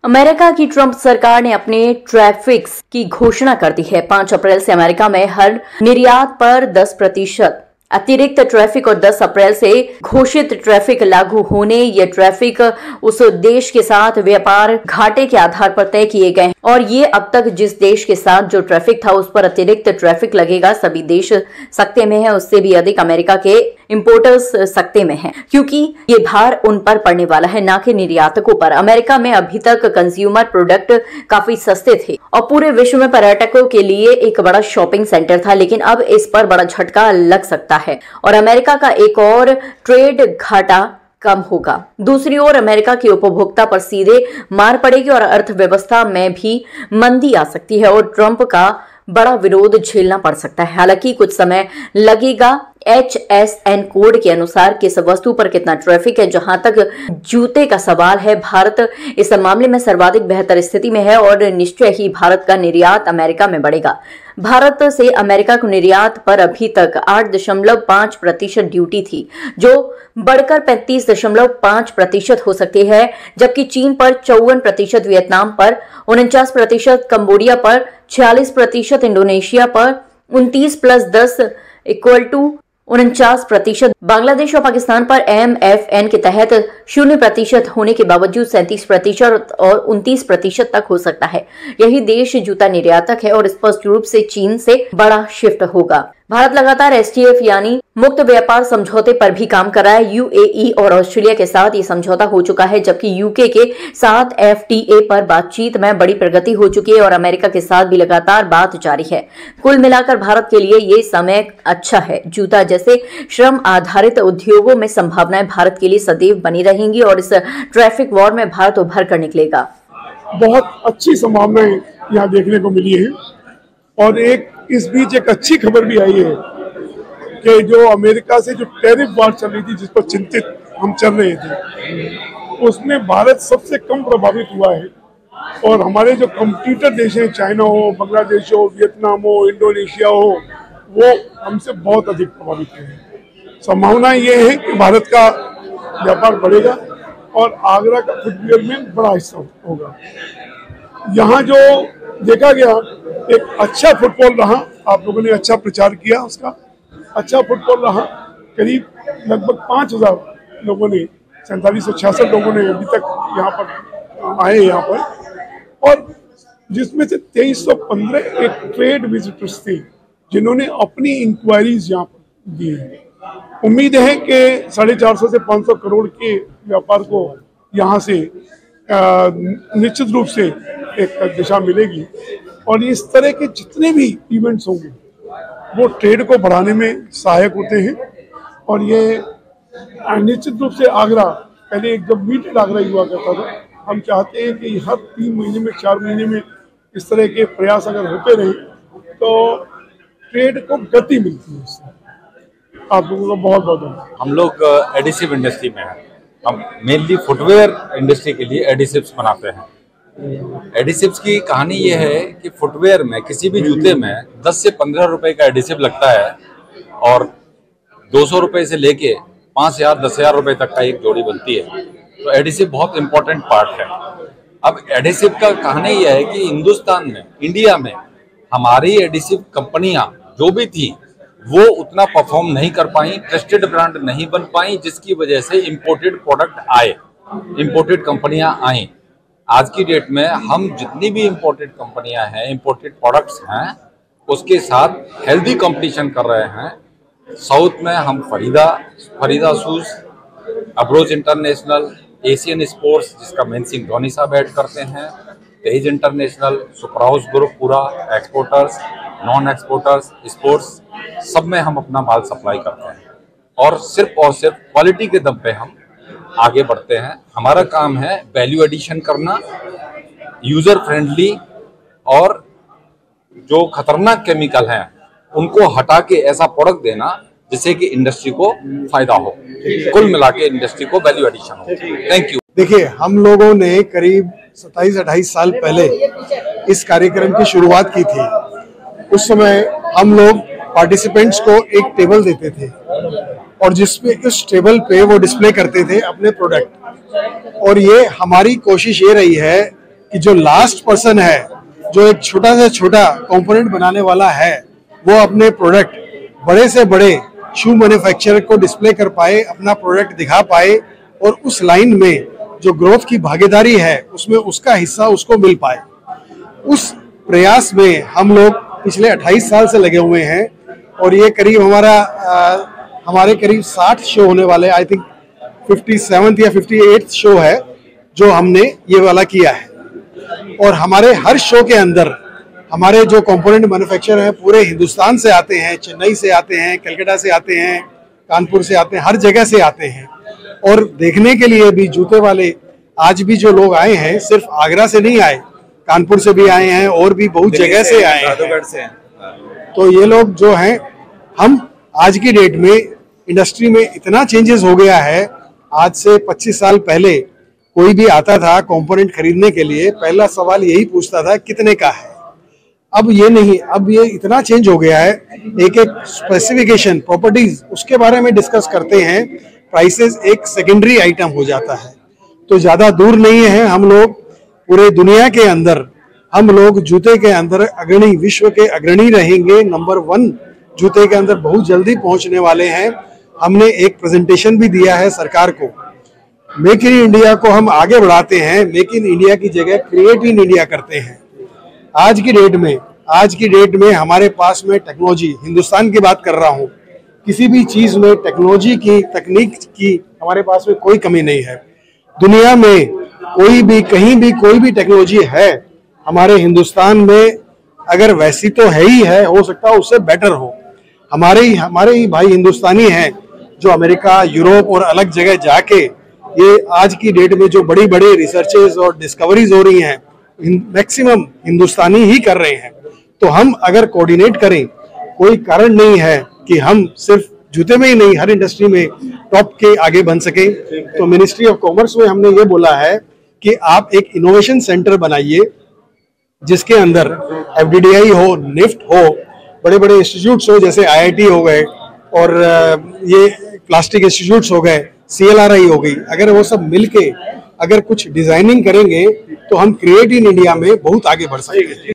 America की Trump सरकार ने अपने टैरिफ्स की घोषणा कर दी है। 5 अप्रैल से अमेरिका में हर निर्यात पर 10% अतिरिक्त टैरिफ और 10 अप्रैल से घोषित टैरिफ लागू होने ये टैरिफ उस देश के साथ व्यापार घाटे के आधार पर तय किए गए हैं और ये अब तक जिस देश के साथ जो टैरिफ था उस पर अतिरिक्त टैरिफ लगेगा। सभी देश सकते में है, उससे भी अधिक अमेरिका के इंपोर्टर्स सकते में हैं, क्योंकि ये भार उन पर पड़ने वाला है, ना कि निर्यातकों पर। अमेरिका में अभी तक कंज्यूमर प्रोडक्ट काफी सस्ते थे और पूरे विश्व में पर्यटकों के लिए एक बड़ा शॉपिंग सेंटर था, लेकिन अब इस पर बड़ा झटका लग सकता है और अमेरिका का एक और ट्रेड घाटा कम होगा। दूसरी ओर अमेरिका की उपभोक्ता पर सीधे मार पड़ेगी और अर्थव्यवस्था में भी मंदी आ सकती है और ट्रंप का बड़ा विरोध झेलना पड़ सकता है। हालांकि कुछ समय लगेगा। HSN कोड के अनुसार किस वस्तु पर कितना टैरिफ है। जहां तक जूते का सवाल है, भारत इस मामले में सर्वाधिक बेहतर स्थिति में है और निश्चय ही भारत का निर्यात अमेरिका में बढ़ेगा। भारत से अमेरिका को निर्यात पर अभी तक 8.5% ड्यूटी थी, जो बढ़कर 35.5% हो सकती है, जबकि चीन पर 54%, वियतनाम पर 49%, कंबोडिया पर 46%, इंडोनेशिया पर 29 + 10 = 49%, बांग्लादेश और पाकिस्तान पर MFN के तहत 0% होने के बावजूद 37% और 29% तक हो सकता है। यही देश जूता निर्यातक है और स्पष्ट रूप से चीन से बड़ा शिफ्ट होगा। भारत लगातार STF यानी मुक्त व्यापार समझौते पर भी काम कर रहा है। UAE और ऑस्ट्रेलिया के साथ ये समझौता हो चुका है, जबकि UK के साथ FTA पर बातचीत में बड़ी प्रगति हो चुकी है और अमेरिका के साथ भी लगातार बात जारी है। कुल मिलाकर भारत के लिए ये समय अच्छा है। जूता जैसे श्रम आधारित उद्योगों में संभावनाएं भारत के लिए सदैव बनी रहेंगी और इस ट्रैफिक वॉर में भारत उभर कर निकलेगा। बहुत अच्छी संभावनाएं यहाँ देखने को मिली है और इस बीच एक अच्छी खबर भी आई है कि जो अमेरिका से जो टैरिफ वार चल रही थी, जिस पर चिंतित हम चल रहे थे, उसमें भारत सबसे कम प्रभावित हुआ है और हमारे जो कॉम्पिटिटर देश हैं, चाइना हो, बांग्लादेश हो, वियतनाम हो, इंडोनेशिया हो, वो हमसे बहुत अधिक प्रभावित हैं। संभावना ये है कि भारत का व्यापार बढ़ेगा और आगरा का फुटवियर में बड़ा हिस्सा होगा। यहाँ जो देखा गया एक अच्छा फुटबॉल रहा, आप लोगों ने अच्छा प्रचार किया, उसका अच्छा फुटबॉल रहा। करीब लगभग 5000 लोगों ने, 4766 लोगों ने अभी तक यहाँ पर आए यहाँ पर, और जिसमें से 2315 एक ट्रेड विजिटर्स थे जिन्होंने अपनी इंक्वायरीज यहाँ पर दी है। उम्मीद है कि 450 से 500 करोड़ के व्यापार को यहाँ से निश्चित रूप से एक दिशा मिलेगी और इस तरह के जितने भी इवेंट्स होंगे वो ट्रेड को बढ़ाने में सहायक होते हैं। और ये निश्चित रूप से आगरा, पहले जब मीटेड आगरा हुआ करता था, हम चाहते हैं कि हर 3 महीने में, 4 महीने में इस तरह के प्रयास अगर होते रहे तो ट्रेड को गति मिलती है। इससे आप लोगों का बहुत बहुत धन्यवाद। हम लोग एडिसिव इंडस्ट्री में हैं। हम मेनली फुटवेयर इंडस्ट्री के लिए एडिसिव्स बनाते हैं। एडिसिव्स की कहानी ये है कि फुटवेयर में, किसी भी जूते में 10 से 15 रुपए का एडिसिव लगता है और 200 रुपए से लेके 5000, 10,000 रुपए तक का एक जोड़ी बनती है। तो एडिसिव बहुत इंपॉर्टेंट पार्ट है। अब एडिसिव का कहानी यह है कि हिंदुस्तान में, इंडिया में हमारी एडिसिव कंपनियां जो भी थी वो उतना परफॉर्म नहीं कर पाई, ट्रस्टेड ब्रांड नहीं बन पाई, जिसकी वजह से इंपोर्टेड प्रोडक्ट आए, इंपोर्टेड कंपनियां आई। आज की डेट में हम जितनी भी इंपोर्टेड कंपनियां हैं, इंपोर्टेड प्रोडक्ट्स हैं, उसके साथ हेल्दी कंपटीशन कर रहे हैं। साउथ में हम फरीदा शूज, अब्रोज इंटरनेशनल, एशियन स्पोर्ट्स जिसका मेन सिंह धोनी साहब हेड करते हैं, Tej international, super house group पूरा, एक्सपोर्टर्स, नॉन एक्सपोर्टर्स, स्पोर्ट्स, सब में हम अपना माल सप्लाई करते हैं और सिर्फ क्वालिटी के दम पे हम आगे बढ़ते हैं। हमारा काम है वैल्यू एडिशन करना, यूजर फ्रेंडली, और जो खतरनाक केमिकल हैं उनको हटा के ऐसा प्रोडक्ट देना जिससे कि इंडस्ट्री को फायदा हो। कुल मिला के इंडस्ट्री को वैल्यू एडिशन हो। Thank you. देखिए, हम लोगों ने करीब 27-28 साल पहले इस कार्यक्रम की शुरुआत की थी। उस समय हम लोग पार्टिसिपेंट्स को एक टेबल देते थे और जिसपे इस टेबल पे वो डिस्प्ले करते थे अपने प्रोडक्ट। और ये हमारी कोशिश ये रही है कि जो लास्ट पर्सन है, जो एक छोटा से छोटा कंपोनेंट बनाने वाला है, वो अपने प्रोडक्ट बड़े से बड़े शू मैन्युफैक्चरर को डिस्प्ले कर पाए, अपना प्रोडक्ट दिखा पाए और उस लाइन में जो ग्रोथ की भागीदारी है उसमें उसका हिस्सा उसको मिल पाए। उस प्रयास में हम लोग पिछले 28 साल से लगे हुए हैं और ये करीब हमारे करीब 60 शो होने वाले, आई थिंक 57th या 58th शो है जो हमने ये वाला किया है। और हमारे हर शो के अंदर हमारे जो कंपोनेंट मैन्युफैक्चरर हैं पूरे हिंदुस्तान से आते हैं, चेन्नई से आते हैं, कलकत्ता से आते हैं, कानपुर से आते हैं, हर जगह से आते हैं। और देखने के लिए भी जूते वाले आज भी जो लोग आए हैं सिर्फ आगरा से नहीं आए, कानपुर से भी आए हैं और भी बहुत जगह से आए हैं। तो ये लोग जो हैं, हम आज की डेट में इंडस्ट्री में इतना चेंजेस हो गया है। आज से 25 साल पहले कोई भी आता था कंपोनेंट खरीदने के लिए, पहला सवाल यही पूछता था कितने का है। अब ये नहीं, अब ये इतना चेंज हो गया है, एक एक स्पेसिफिकेशन, प्रॉपर्टीज उसके बारे में डिस्कस करते हैं, प्राइसेस एक सेकेंडरी आइटम हो जाता है। तो ज्यादा दूर नहीं है, हम लोग पूरे दुनिया के अंदर, हम लोग जूते के अंदर अग्रणी, विश्व के अग्रणी रहेंगे, नंबर 1 जूते के अंदर बहुत जल्दी पहुंचने वाले हैं। हमने एक प्रेजेंटेशन भी दिया है सरकार को। मेक इन इंडिया को हम आगे बढ़ाते हैं, मेक इन इंडिया की जगह क्रिएट इन इंडिया करते हैं। आज की डेट में हमारे पास में टेक्नोलॉजी, हिंदुस्तान की बात कर रहा हूँ, किसी भी चीज में टेक्नोलॉजी की, तकनीक की हमारे पास में कोई कमी नहीं है। दुनिया में कोई भी, कहीं भी कोई भी टेक्नोलॉजी है, हमारे हिंदुस्तान में अगर वैसी तो है ही है, हो सकता है उससे बेटर हो। हमारे ही भाई हिंदुस्तानी हैं जो अमेरिका, यूरोप और अलग जगह जाके ये आज की डेट में जो बड़ी बड़ी रिसर्चेस और डिस्कवरीज हो रही हैं, मैक्सिमम हिंदुस्तानी ही कर रहे हैं। तो हम अगर कोऑर्डिनेट करें, कोई कारण नहीं है कि हम सिर्फ जूते में ही नहीं, हर इंडस्ट्री में टॉप के आगे बन सके। तो मिनिस्ट्री ऑफ कॉमर्स में हमने ये बोला है कि आप एक इनोवेशन सेंटर बनाइए जिसके अंदर FDDI हो, निफ्ट हो, बड़े बड़े इंस्टीट्यूट्स हो जैसे IIT हो गए और ये प्लास्टिक इंस्टीट्यूट्स हो गए, CLRI हो गई। अगर वो सब मिलके अगर कुछ डिजाइनिंग करेंगे तो हम क्रिएट इन इंडिया में बहुत आगे बढ़ सकते हैं।